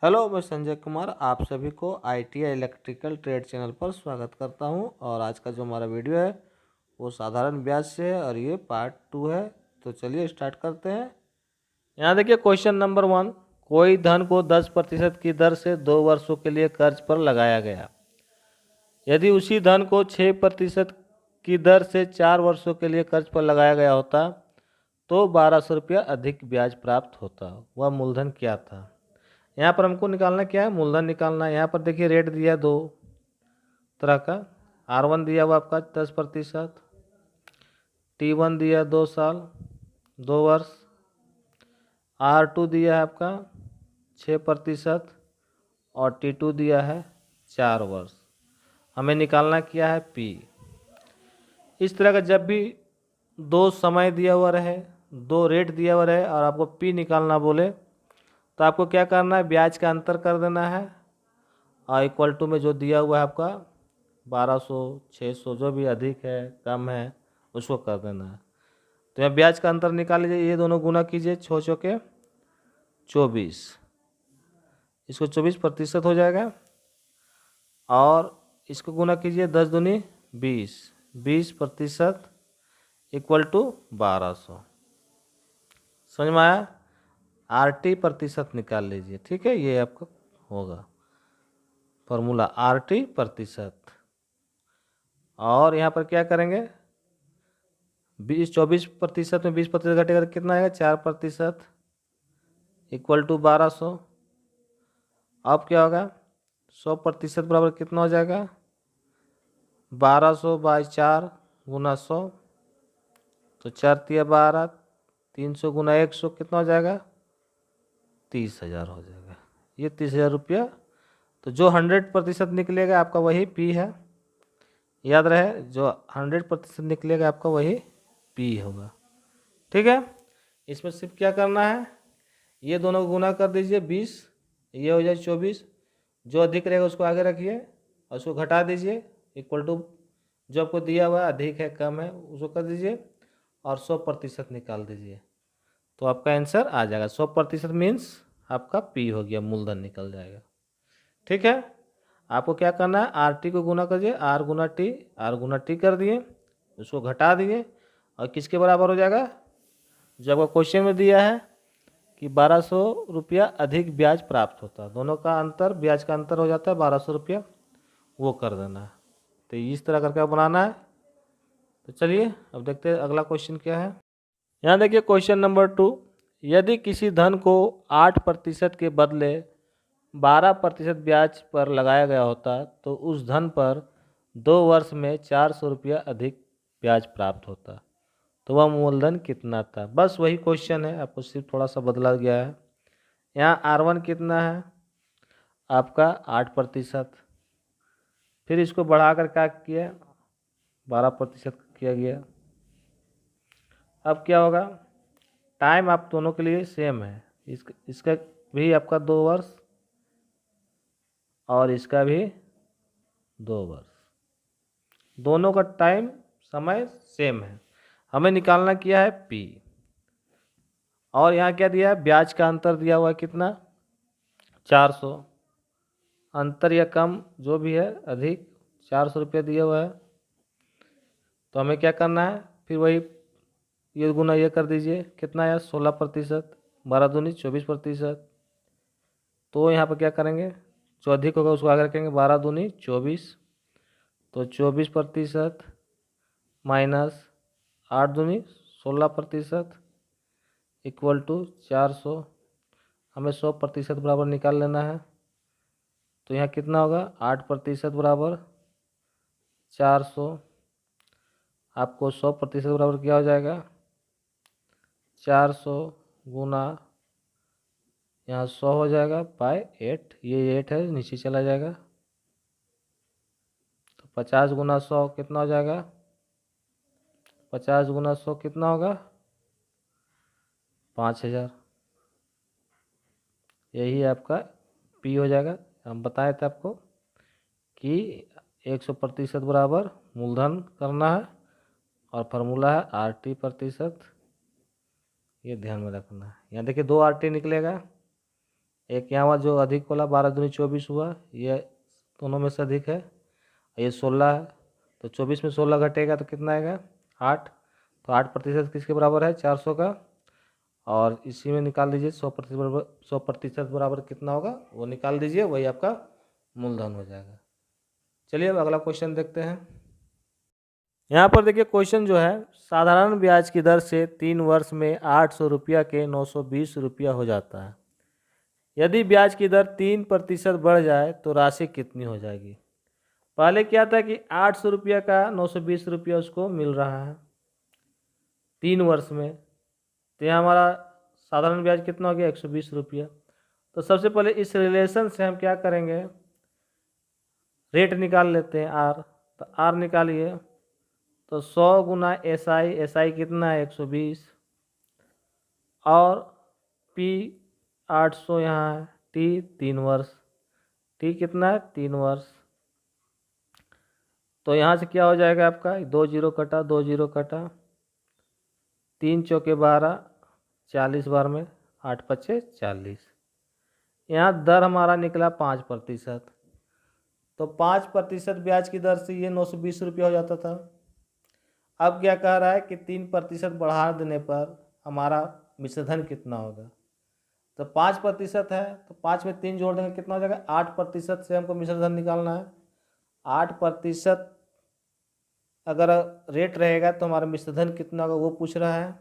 Hello, मैं संजय कुमार आप सभी को ITI इलेक्ट्रिकल ट्रेड चैनल पर स्वागत करता हूं। और आज का जो हमारा वीडियो है वो साधारण ब्याज से है और ये पार्ट 2 है। तो चलिए स्टार्ट करते हैं। यहाँ देखिए क्वेश्चन नंबर 1, कोई धन को 10% की दर से 2 वर्षों के लिए कर्ज पर लगाया गया। यदि उसी धन को 6% की दर से 4 वर्षों के लिए कर्ज पर लगाया गया होता तो 1200 रुपया अधिक ब्याज प्राप्त होता। वह मूलधन क्या था? यहाँ पर हमको निकालना क्या है? मूलधन निकालना है। यहाँ पर देखिए रेट दिया दो तरह का। R1 दिया हुआ आपका 10%, T1 दिया 2 साल 2 वर्ष, R2 दिया है आपका 6% और T2 दिया है 4 वर्ष। हमें निकालना क्या है? P। इस तरह का जब भी दो समय दिया हुआ रहे, दो रेट दिया हुआ रहे और आपको P निकालना बोले तो आपको क्या करना है? ब्याज का अंतर कर देना है और इक्वल टू में जो दिया हुआ है आपका 1200 600 जो भी अधिक है कम है उसको कर देना है। तो यहाँ ब्याज का अंतर निकाल लीजिए, ये दोनों गुना कीजिए, 6 चौके 24, इसको 24% हो जाएगा और इसको गुना कीजिए 10 दूनी 20, 20% इक्वल टू 1200। समझ में आया? RT प्रतिशत निकाल लीजिए, ठीक है, ये आपका होगा फॉर्मूला RT प्रतिशत। और यहाँ पर क्या करेंगे? 24% में 20% घटेगा तो कितना आएगा? 4% इक्वल टू 1200। अब क्या होगा? 100% बराबर कितना हो जाएगा? 1200 बाई 4 गुना 100, तो 4 तिया 12, 300 गुना 100 कितना हो जाएगा? 30,000 हो जाएगा। ये 30,000 रुपया। तो जो 100% निकलेगा आपका वही P है। याद रहे, जो 100% निकलेगा आपका वही P होगा, ठीक है। इसमें सिर्फ क्या करना है? ये दोनों गुना कर दीजिए 20, ये हो जाए 24, जो अधिक रहेगा उसको आगे रखिए और उसको घटा दीजिए इक्वल टू जो आपको दिया हुआ है अधिक है कम है उसको कर दीजिए और 100% निकाल दीजिए तो आपका आंसर आ जाएगा। 100% मीन्स आपका P हो गया, मूलधन निकल जाएगा, ठीक है। आपको क्या करना है? RT को गुना करिए, R गुना T कर दिए, उसको घटा दिए और किसके बराबर हो जाएगा? जो आपको क्वेश्चन में दिया है कि 1200 रुपया अधिक ब्याज प्राप्त होता है, दोनों का अंतर ब्याज का अंतर हो जाता है 1200 रुपया, वो कर देना है। तो इस तरह करके बनाना है। तो चलिए अब देखते हैं अगला क्वेश्चन क्या है। यहाँ देखिए क्वेश्चन नंबर 2, यदि किसी धन को 8% के बदले 12% ब्याज पर लगाया गया होता तो उस धन पर 2 वर्ष में 400 रुपया अधिक ब्याज प्राप्त होता, तो वह मूलधन कितना था? बस वही क्वेश्चन है, आपको सिर्फ थोड़ा सा बदला गया है। यहाँ R1 कितना है आपका? 8%। फिर इसको बढ़ाकर क्या किया? 12% किया गया। अब क्या होगा? टाइम आप दोनों के लिए सेम है, इसका भी आपका 2 वर्ष और इसका भी 2 वर्ष, दोनों का टाइम समय सेम है। हमें निकालना क्या है? P। और यहाँ क्या दिया है? ब्याज का अंतर दिया हुआ है कितना? 400। अंतर या कम जो भी है अधिक 400 रुपया दिया हुआ है। तो हमें क्या करना है? फिर वही ये गुना ये कर दीजिए, कितना है? 16%, 12 दूनी 24%। तो यहाँ पर क्या करेंगे? जो अधिक होगा उसको आगे रखेंगे, 12 दूनी 24, तो 24% माइनस 8 दूनी 16% इक्वल टू 400। हमें 100% बराबर निकाल लेना है। तो यहाँ कितना होगा? 8% बराबर 400। आपको 100% बराबर क्या हो जाएगा? 400 गुना यहाँ 100 हो जाएगा बाय 8, ये 8 है नीचे चला जाएगा, तो 50 गुना 100 कितना हो जाएगा? 50 गुना 100 कितना होगा? 5000। यही आपका P हो जाएगा। हम बताए थे आपको कि 100% बराबर मूलधन करना है और फार्मूला है RT प्रतिशत, ये ध्यान में रखना है। यहाँ देखिए 2 RT निकलेगा, एक यहाँ हुआ जो अधिक वाला 12 दूनी 24 हुआ, ये दोनों में से अधिक है। ये 16 है, तो 24 में 16 घटेगा तो कितना आएगा 8। तो 8% किसके बराबर है 400 का। और इसी में निकाल दीजिए 100% बराबर, 100% बराबर कितना होगा वो निकाल दीजिए, वही आपका मूलधन हो जाएगा। चलिए अब अगला क्वेश्चन देखते हैं। यहाँ पर देखिए क्वेश्चन जो है, साधारण ब्याज की दर से 3 वर्ष में 800 रुपया के 920 रुपया हो जाता है। यदि ब्याज की दर 3% बढ़ जाए तो राशि कितनी हो जाएगी। पहले क्या था कि 800 रुपया का 920 रुपया उसको मिल रहा है 3 वर्ष में, तो यहाँ हमारा साधारण ब्याज कितना हो गया 120 रुपया। तो सबसे पहले इस रिलेशन से हम क्या करेंगे, रेट निकाल लेते हैं आर। तो आर निकालिए, तो 100 गुना एसआई कितना है 120, और पी 800 यहाँ है, टी 3 वर्ष, टी कितना है 3 वर्ष। तो यहाँ से क्या हो जाएगा आपका 2 जीरो कटा, 2 जीरो कटा, 3 चौके 12, 40 बार में 8 पच्चे 40। यहाँ दर हमारा निकला 5%। तो 5% ब्याज की दर से ये 920 रुपया हो जाता था। अब क्या कह रहा है कि 3% बढ़ा देने पर हमारा मिश्रधन कितना होगा। तो 5% है, तो 5 में 3 जोड़ देंगे कितना हो जाएगा 8% से हमको मिश्रधन निकालना है। 8% अगर रेट रहेगा तो हमारा मिश्रधन कितना होगा वो पूछ रहा है।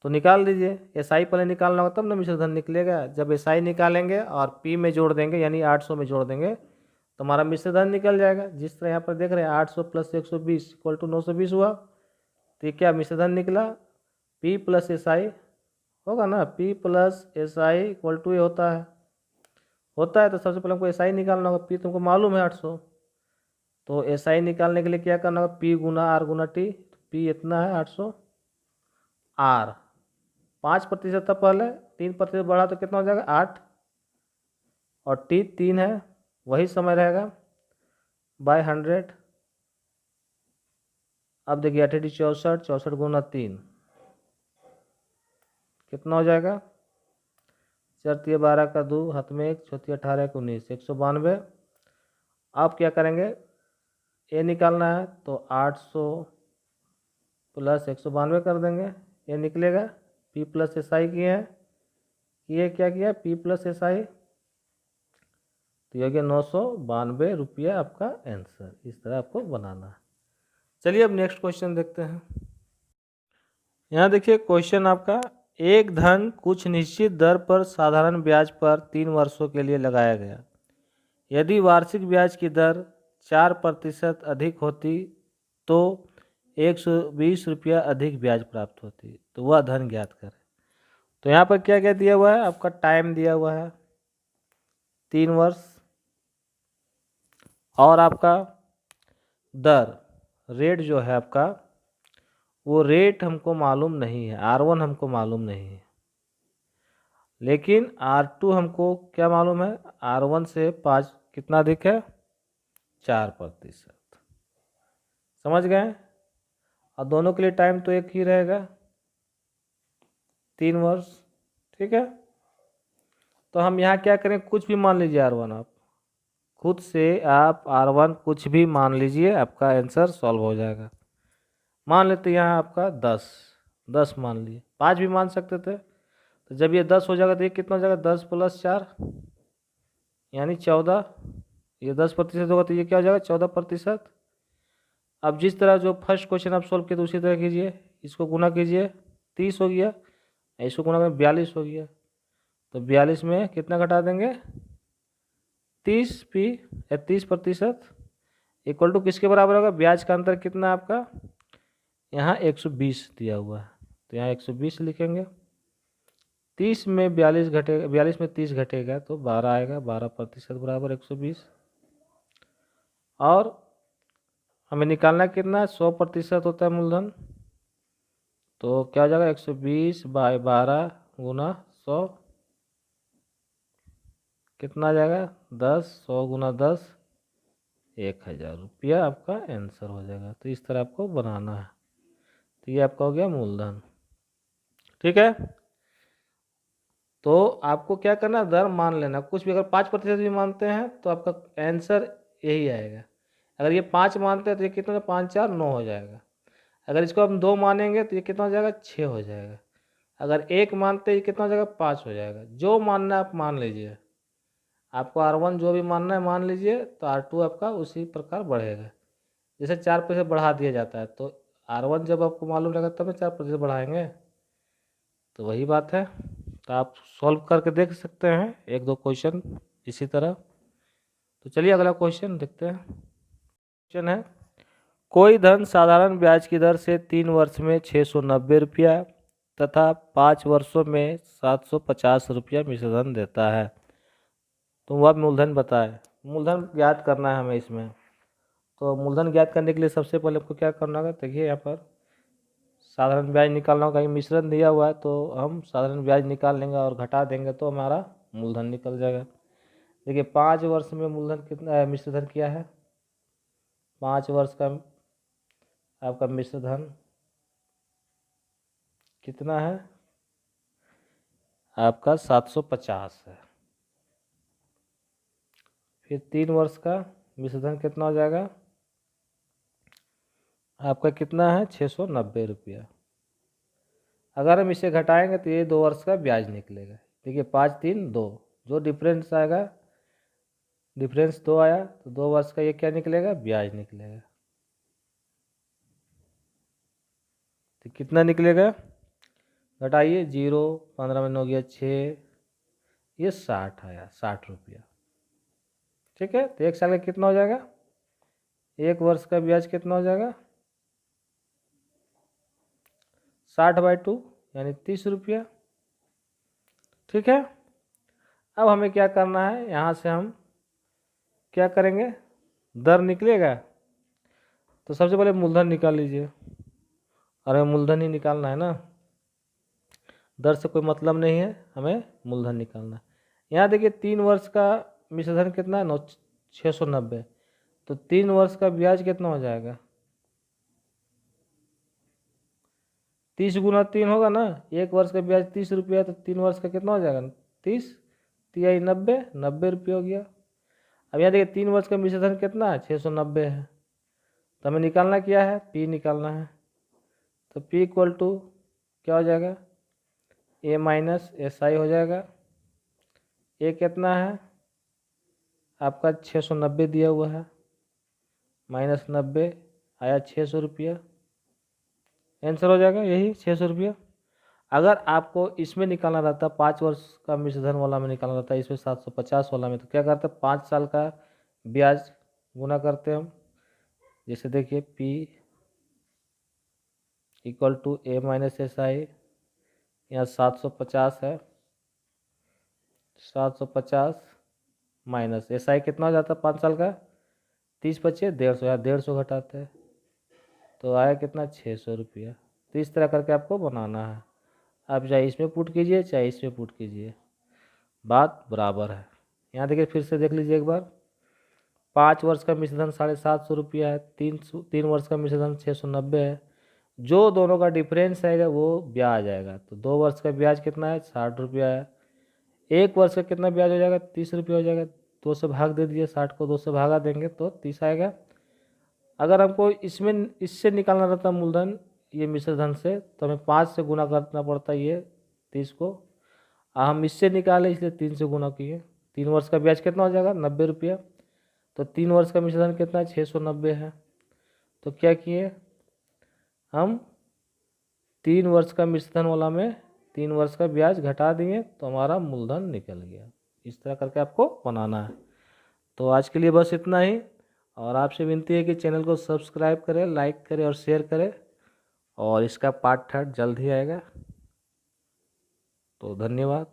तो निकाल दीजिए, एसआई पहले निकालना होगा तब ना मिश्रधन निकलेगा। जब एसआई निकालेंगे और पी में जोड़ देंगे यानी 800 में जोड़ देंगे तो हमारा मिश्रधन निकल जाएगा। जिस तरह यहाँ पर देख रहे हैं 800 + 120 = 920 हुआ। तो ये क्या मिश्रधन निकला, पी प्लस एसआई होगा ना, पी प्लस एसआई = ये होता है। तो सबसे पहले हमको एसआई निकालना होगा, पी तुमको मालूम है 800। तो एसआई निकालने के लिए क्या करना होगा, पी गुना आर गुना टी। पी इतना है 800, आर 5% था पहले, 3% बढ़ा तो कितना हो जाएगा 8, और टी 3 है वही समय रहेगा बाय 100। अब देखिए 8 64, 64 गुना 3 कितना हो जाएगा 4 12 का 2 हाथ में 1 4 18 19 192। अब क्या करेंगे, ए निकालना है तो 800 + 192 कर देंगे, ये निकलेगा। पी प्लस एस आई किए हैं, ये क्या किया पी प्लस एस आई, तो ये हो गया 992 रुपया आपका आंसर। इस तरह आपको बनाना है। चलिए अब नेक्स्ट क्वेश्चन देखते हैं। यहाँ देखिए क्वेश्चन आपका, एक धन कुछ निश्चित दर पर साधारण ब्याज पर 3 वर्षों के लिए लगाया गया। यदि वार्षिक ब्याज की दर 4% अधिक होती तो 120 रुपया अधिक ब्याज प्राप्त होती, तो वह धन ज्ञात करें। तो यहाँ पर क्या क्या दिया हुआ है, आपका टाइम दिया हुआ है 3 वर्ष, और आपका दर रेट जो है आपका वो रेट हमको मालूम नहीं है, R1 हमको मालूम नहीं है, लेकिन R2 हमको क्या मालूम है, R1 से 5 कितना अधिक है 4%। समझ गए। और दोनों के लिए टाइम तो एक ही रहेगा 3 वर्ष, ठीक है। तो हम यहाँ क्या करें, कुछ भी मान लीजिए R1, आप खुद से आप R1 कुछ भी मान लीजिए, आपका आंसर सॉल्व हो जाएगा। मान लेते यहाँ आपका 10 मान लिए, 5 भी मान सकते थे। तो जब ये 10 हो जाएगा तो ये कितना हो जाएगा 10 + 4 यानी 14। ये 10% होगा तो ये क्या हो जाएगा 14%। अब जिस तरह जो फर्स्ट क्वेश्चन आप सोल्व किए तो उसी तरह कीजिए, इसको गुना कीजिए 30 हो गया, इसको गुना में 42 हो गया। तो 42 में कितना घटा देंगे 30 पी 30% इक्वल टू किसके बराबर होगा, ब्याज का अंतर कितना है आपका, यहाँ 120 दिया हुआ है तो यहाँ 120 लिखेंगे। 30 में 42 घटेगा, 42 में 30 घटेगा तो 12 आएगा, 12% बराबर 120। और हमें निकालना कितना है 100% होता है मूलधन, तो क्या हो जाएगा 120/12 गुना 100 कितना आ जाएगा 10, 100 गुना 10 1000 रुपया आपका आंसर हो जाएगा। तो इस तरह आपको बनाना है। तो ये आपका हो गया मूलधन, ठीक है। तो आपको क्या करना है, दर मान लेना। कुछ भी अगर 5% भी मानते हैं तो आपका आंसर यही आएगा। अगर ये 5 मानते हैं तो ये कितना, 5 4 9 हो जाएगा। अगर इसको हम 2 मानेंगे तो ये कितना हो जाएगा, 6 हो जाएगा। अगर 1 मानते हैं ये कितना हो जाएगा, 5 हो जाएगा। जो मानना है आप मान लीजिए। आपको R1 जो भी मानना है मान लीजिए, तो R2 आपका उसी प्रकार बढ़ेगा। जैसे 4% बढ़ा दिया जाता है, तो R1 जब आपको मालूम रहेगा तब 4% बढ़ाएंगे। तो वही बात है। तो आप सॉल्व करके देख सकते हैं एक दो क्वेश्चन इसी तरह। तो चलिए अगला क्वेश्चन देखते हैं। क्वेश्चन है, कोई धन साधारण ब्याज की दर से 3 वर्ष में 690 रुपया तथा 5 वर्षों में 750 रुपया मिश्रधन देता है। तो वह मूलधन बताए। मूलधन ज्ञात करना है हमें इसमें। तो मूलधन ज्ञात करने के लिए सबसे पहले आपको क्या करना होगा, देखिए यहाँ पर साधारण ब्याज निकालना होगा। मिश्रण दिया हुआ है तो हम साधारण ब्याज निकाल लेंगे और घटा देंगे तो हमारा मूलधन निकल जाएगा। देखिए 5 वर्ष में मूलधन कितना मिश्रधन क्या है, 5 वर्ष का आपका मिश्रधन कितना है, आपका 750 है। फिर 3 वर्ष का मिश्रधन कितना हो जाएगा, आपका कितना है, 690 रुपया। अगर हम इसे घटाएंगे तो ये 2 वर्ष का ब्याज निकलेगा। देखिए 5 3 2, जो डिफरेंस आएगा, डिफरेंस 2 आया तो 2 वर्ष का ये क्या निकलेगा, ब्याज निकलेगा। तो कितना निकलेगा, घटाइए 0, 15 में 9 गया 6, ये 60 आया, 60 रुपया। ठीक है, तो 1 साल का कितना हो जाएगा, 1 वर्ष का ब्याज कितना हो जाएगा, 60/2 यानी 30 रुपया। ठीक है, अब हमें क्या करना है, यहाँ से हम क्या करेंगे, दर निकलेगा तो सबसे पहले मूलधन निकाल लीजिए। और हमें मूलधन ही निकालना है ना, दर से कोई मतलब नहीं है, हमें मूलधन निकालना है। यहाँ देखिए 3 वर्ष का मिश्रधन कितना है, 690। तो 3 वर्ष का ब्याज कितना हो जाएगा, 30 गुना 3 होगा ना। 1 वर्ष का ब्याज 30 रुपया, तो 3 वर्ष का कितना हो जाएगा, 30 तिहाई 90, 90 रुपये हो गया। अब यहाँ देखिए 3 वर्ष का मिश्रधन कितना है, 690 है। तो हमें निकालना क्या है, P निकालना है। तो P इक्वल टू क्या हो जाएगा, A माइनस SI हो जाएगा। A कितना है आपका, 690 दिया हुआ है, माइनस 90 आया 600 रुपया। आंसर हो जाएगा यही 600 रुपया। अगर आपको इसमें निकालना रहता, 5 वर्ष का मिश्रधन वाला में निकालना रहता, इसमें 750 वाला में, तो क्या करते, 5 साल का ब्याज गुना करते हम। जैसे देखिए P equal to A minus SI, यहाँ 750 है, 750 माइनस SI कितना हो जाता है 5 साल का, 30 बचे 150, या 150 घटाते हैं तो आया कितना, 600 रुपया। तो इस तरह करके आपको बनाना है। आप चाहे इसमें पुट कीजिए चाहे इसमें पुट कीजिए, बात बराबर है। यहाँ देखिए फिर से देख लीजिए एक बार, 5 वर्ष का मिश्रधन 750 रुपया है, 3 वर्ष का मिश्रधन 690 है। जो दोनों का डिफरेंस आएगा वो ब्याज आएगा। तो 2 वर्ष का ब्याज कितना है, 60 रुपया है। 1 वर्ष का कितना ब्याज हो जाएगा, 30 रुपया हो जाएगा। 2 से भाग दे दीजिए, 60 को 2 से भागा देंगे तो 30 आएगा। अगर हमको इससे निकालना रहता मूलधन, ये मिश्रधन से, तो हमें 5 से गुना करना पड़ता ये 30 को। हम इससे निकाले इसलिए 3 से गुना किए। 3 वर्ष का ब्याज कितना हो जाएगा, 90 रुपया। तो 3 वर्ष का मिश्रधन कितना है, 690 है। तो क्या किए हम, 3 वर्ष का मिश्रधन वाला में 3 वर्ष का ब्याज घटा दिए तो हमारा मूलधन निकल गया। इस तरह करके आपको बनाना है। तो आज के लिए बस इतना ही, और आपसे विनती है कि चैनल को सब्सक्राइब करें, लाइक करें और शेयर करें, और इसका पार्ट 3 जल्द ही आएगा। तो धन्यवाद।